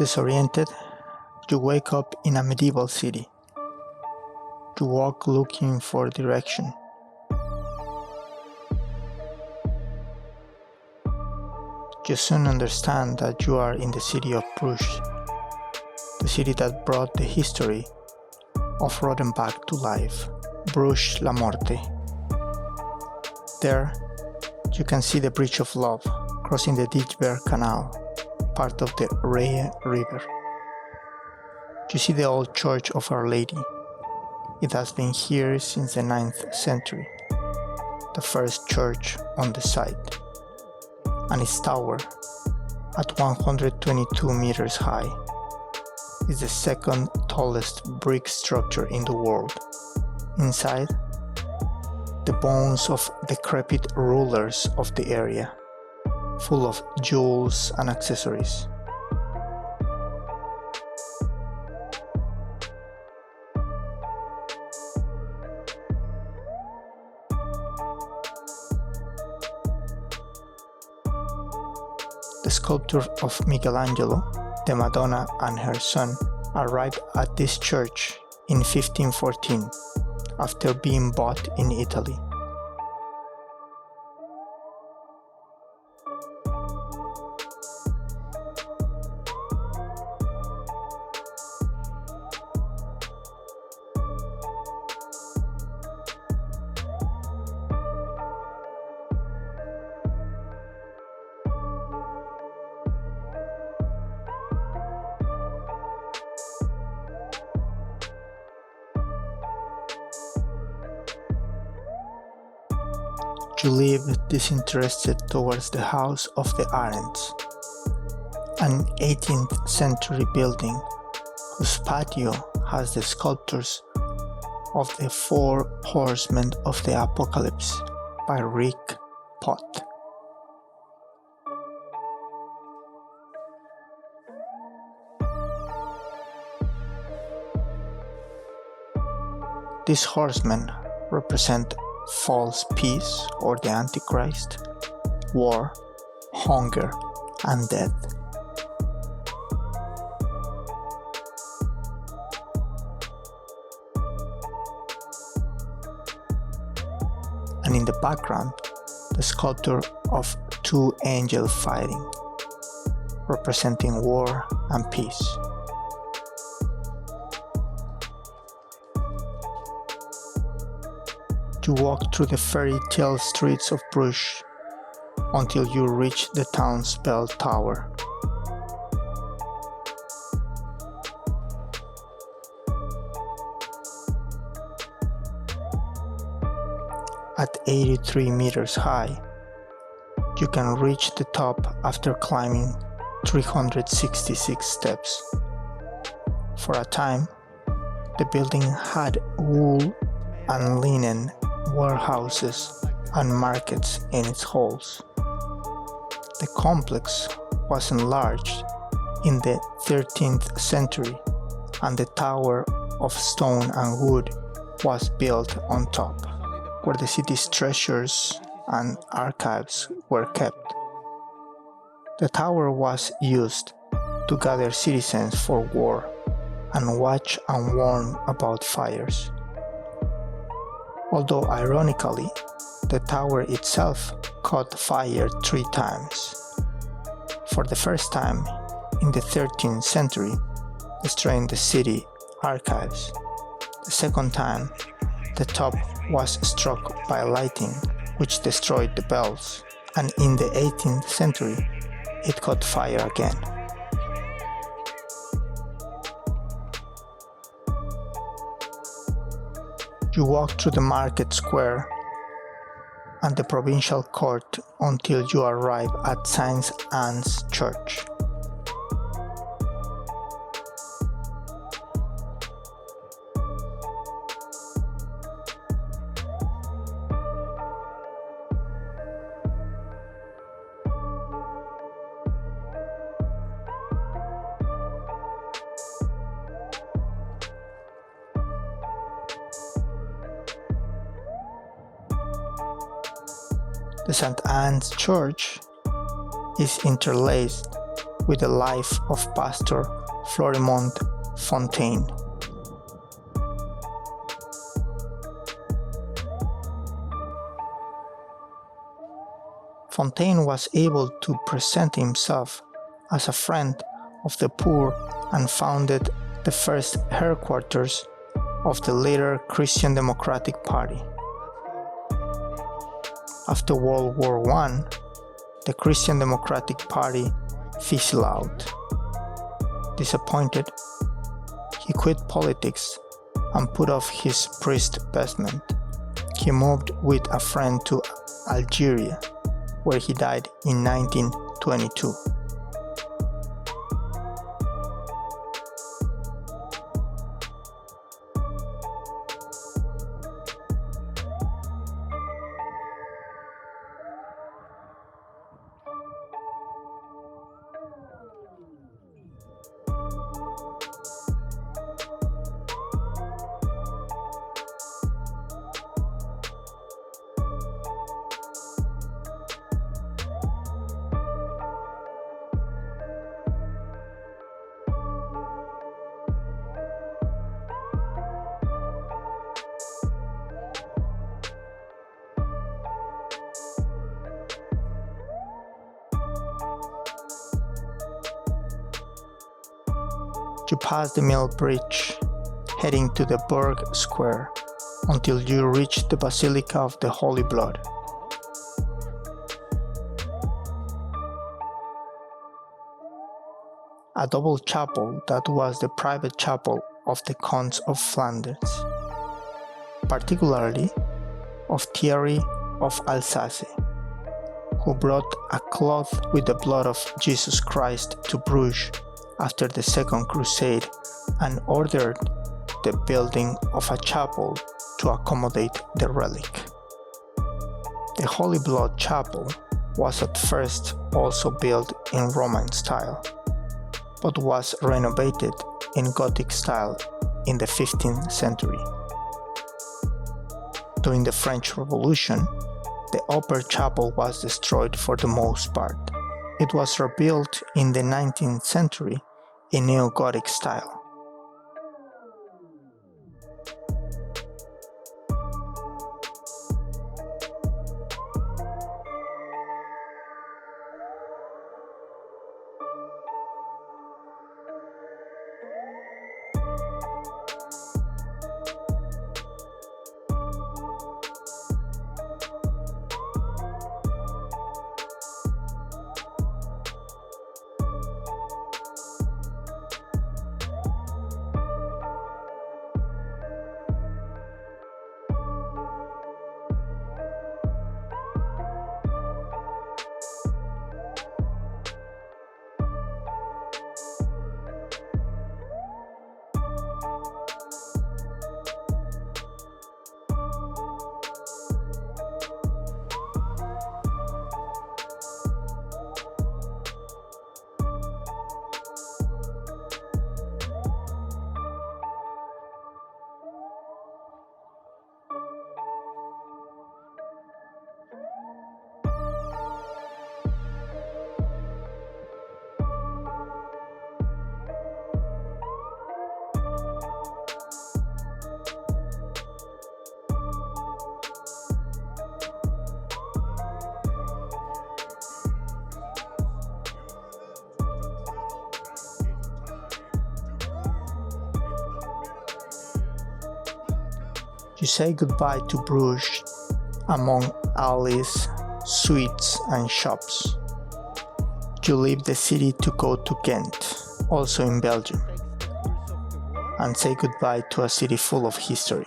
Disoriented, you wake up in a medieval city. You walk looking for direction. You soon understand that you are in the city of Bruges, the city that brought the history of Rodenbach to life, Bruges La Morte. There, you can see the Bridge of Love crossing the Disoriented Canal, part of the Reye River. You see the old church of Our Lady. It has been here since the 9th century, the first church on the site, and its tower, at 122 meters high, is the second tallest brick structure in the world. Inside, the bones of decrepit rulers of the area, full of jewels and accessories. The sculpture of Michelangelo, the Madonna and her son, arrived at this church in 1514 after being bought in Italy. You leave disinterested towards the House of the Arends, an 18th century building whose patio has the sculptures of the Four Horsemen of the Apocalypse by Rick Pott. These horsemen represent false peace or the Antichrist, war, hunger, and death. And in the background, the sculpture of two angels fighting, representing war and peace. You walk through the fairy tale streets of Bruges until you reach the town's bell tower. At 83 meters high, you can reach the top after climbing 366 steps. For a time, the building had wool and linen warehouses and markets in its halls. The complex was enlarged in the 13th century, and the tower of stone and wood was built on top, where the city's treasures and archives were kept. The tower was used to gather citizens for war and watch and warn about fires. Although ironically, the tower itself caught fire 3 times. For the first time in the 13th century, destroying the city archives. The second time, the top was struck by lightning, which destroyed the bells, and in the 18th century, it caught fire again. You walk through the market square and the provincial court until you arrive at Saint Anne's Church. The St. Anne's Church is interlaced with the life of Pastor Florimond Fontaine. Fontaine was able to present himself as a friend of the poor and founded the first headquarters of the later Christian Democratic Party. After World War I, the Christian Democratic Party fizzled out. Disappointed, he quit politics and put off his priest vestment. He moved with a friend to Algeria, where he died in 1922. You pass the Mill Bridge, heading to the Burg Square, until you reach the Basilica of the Holy Blood. A double chapel that was the private chapel of the Counts of Flanders, particularly of Thierry of Alsace, who brought a cloth with the blood of Jesus Christ to Bruges after the Second Crusade and ordered the building of a chapel to accommodate the relic. The Holy Blood Chapel was at first also built in Roman style, but was renovated in Gothic style in the 15th century. During the French Revolution, the upper chapel was destroyed for the most part. It was rebuilt in the 19th century in Neo-Gothic style. You say goodbye to Bruges among alleys, streets and shops. You leave the city to go to Ghent, also in Belgium, and say goodbye to a city full of history.